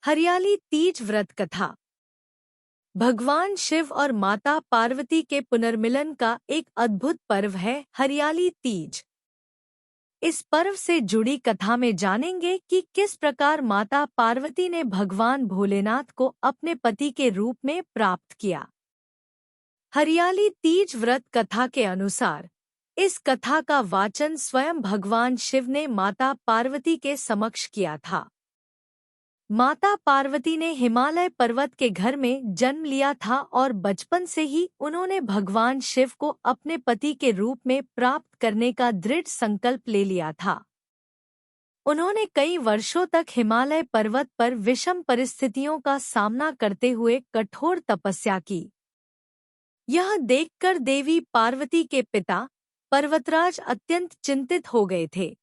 हरियाली तीज व्रत कथा। भगवान शिव और माता पार्वती के पुनर्मिलन का एक अद्भुत पर्व है हरियाली तीज। इस पर्व से जुड़ी कथा में जानेंगे कि किस प्रकार माता पार्वती ने भगवान भोलेनाथ को अपने पति के रूप में प्राप्त किया। हरियाली तीज व्रत कथा के अनुसार इस कथा का वाचन स्वयं भगवान शिव ने माता पार्वती के समक्ष किया था। माता पार्वती ने हिमालय पर्वत के घर में जन्म लिया था और बचपन से ही उन्होंने भगवान शिव को अपने पति के रूप में प्राप्त करने का दृढ़ संकल्प ले लिया था। उन्होंने कई वर्षों तक हिमालय पर्वत पर विषम परिस्थितियों का सामना करते हुए कठोर तपस्या की। यह देखकर देवी पार्वती के पिता पर्वतराज अत्यंत चिंतित हो गए थे।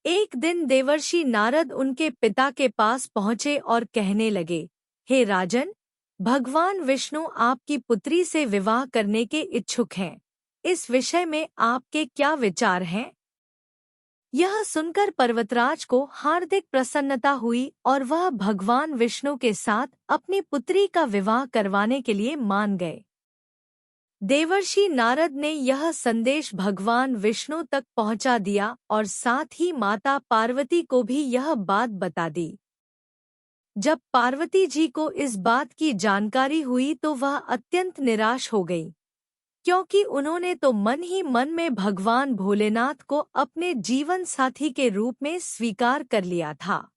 एक दिन देवर्षि नारद उनके पिता के पास पहुंचे और कहने लगे, हे राजन, भगवान विष्णु आपकी पुत्री से विवाह करने के इच्छुक हैं। इस विषय में आपके क्या विचार हैं? यह सुनकर पर्वतराज को हार्दिक प्रसन्नता हुई और वह भगवान विष्णु के साथ अपनी पुत्री का विवाह करवाने के लिए मान गए। देवर्षि नारद ने यह संदेश भगवान विष्णु तक पहुंचा दिया और साथ ही माता पार्वती को भी यह बात बता दी। जब पार्वती जी को इस बात की जानकारी हुई तो वह अत्यंत निराश हो गई, क्योंकि उन्होंने तो मन ही मन में भगवान भोलेनाथ को अपने जीवन साथी के रूप में स्वीकार कर लिया था।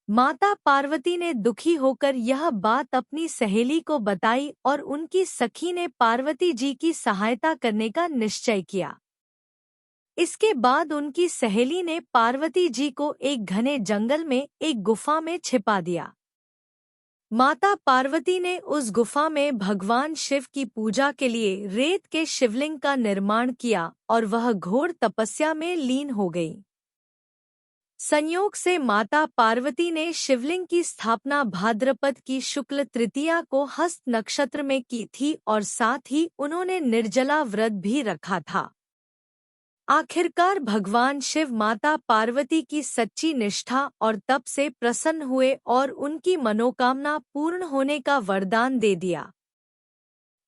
माता पार्वती ने दुखी होकर यह बात अपनी सहेली को बताई और उनकी सखी ने पार्वती जी की सहायता करने का निश्चय किया। इसके बाद उनकी सहेली ने पार्वती जी को एक घने जंगल में एक गुफा में छिपा दिया। माता पार्वती ने उस गुफा में भगवान शिव की पूजा के लिए रेत के शिवलिंग का निर्माण किया और वह घोर तपस्या में लीन हो गई। संयोग से माता पार्वती ने शिवलिंग की स्थापना भाद्रपद की शुक्ल तृतीया को हस्त नक्षत्र में की थी और साथ ही उन्होंने निर्जला व्रत भी रखा था। आखिरकार भगवान शिव माता पार्वती की सच्ची निष्ठा और तप से प्रसन्न हुए और उनकी मनोकामना पूर्ण होने का वरदान दे दिया।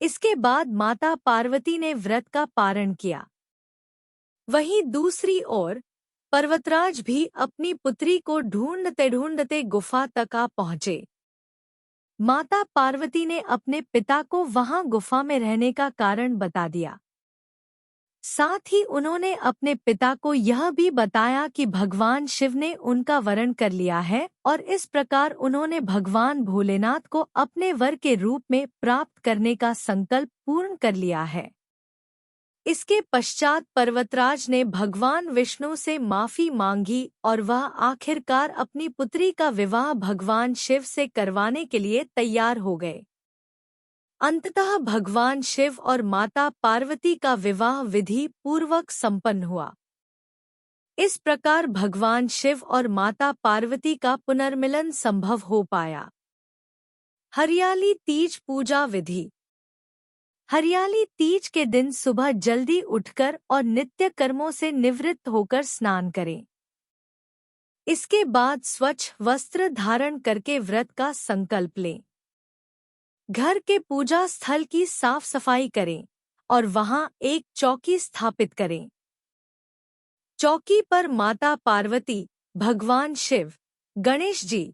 इसके बाद माता पार्वती ने व्रत का पारण किया। वहीं दूसरी ओर पर्वतराज भी अपनी पुत्री को ढूंढते ढूंढते गुफा तक आ पहुंचे। माता पार्वती ने अपने पिता को वहां गुफा में रहने का कारण बता दिया। साथ ही उन्होंने अपने पिता को यह भी बताया कि भगवान शिव ने उनका वरण कर लिया है और इस प्रकार उन्होंने भगवान भोलेनाथ को अपने वर के रूप में प्राप्त करने का संकल्प पूर्ण कर लिया है। इसके पश्चात पर्वतराज ने भगवान विष्णु से माफी मांगी और वह आखिरकार अपनी पुत्री का विवाह भगवान शिव से करवाने के लिए तैयार हो गए। अंततः भगवान शिव और माता पार्वती का विवाह विधि पूर्वक संपन्न हुआ। इस प्रकार भगवान शिव और माता पार्वती का पुनर्मिलन संभव हो पाया। हरियाली तीज पूजा विधि। हरियाली तीज के दिन सुबह जल्दी उठकर और नित्य कर्मों से निवृत्त होकर स्नान करें। इसके बाद स्वच्छ वस्त्र धारण करके व्रत का संकल्प लें। घर के पूजा स्थल की साफ सफाई करें और वहां एक चौकी स्थापित करें। चौकी पर माता पार्वती, भगवान शिव, गणेश जी,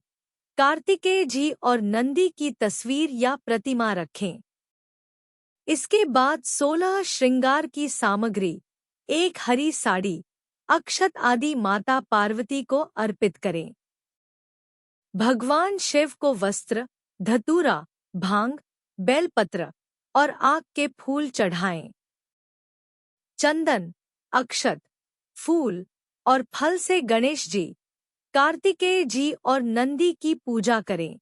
कार्तिकेय जी और नंदी की तस्वीर या प्रतिमा रखें। इसके बाद 16 श्रृंगार की सामग्री, एक हरी साड़ी, अक्षत आदि माता पार्वती को अर्पित करें। भगवान शिव को वस्त्र, धतूरा, भांग, बेलपत्र और आक के फूल चढ़ाएं। चंदन, अक्षत, फूल और फल से गणेश जी, कार्तिकेय जी और नंदी की पूजा करें।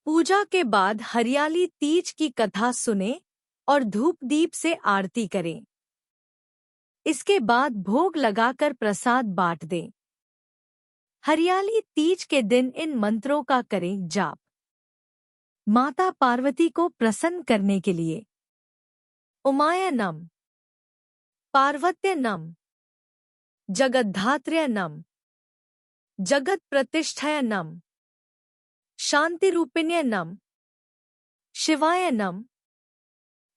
पूजा के बाद हरियाली तीज की कथा सुने और धूप दीप से आरती करें। इसके बाद भोग लगाकर प्रसाद बांट दें। हरियाली तीज के दिन इन मंत्रों का करें जाप। माता पार्वती को प्रसन्न करने के लिए उमाय नम, पार्वत्य नम, जगद्धात्र्य नम, जगत प्रतिष्ठय नम, शांतिरूपिण्य नम, शिवाय नम।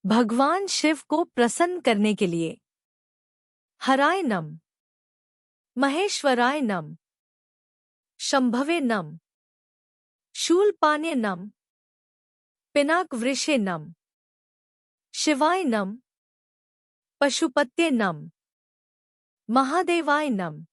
भगवान शिव को प्रसन्न करने के लिए हराय नम, महेश्वराय नम, शंभवे नम, शूलपाण्य नम, पिनाकवृषे नम, शिवाय नम, पशुपत्ये नम, महादेवाय नम।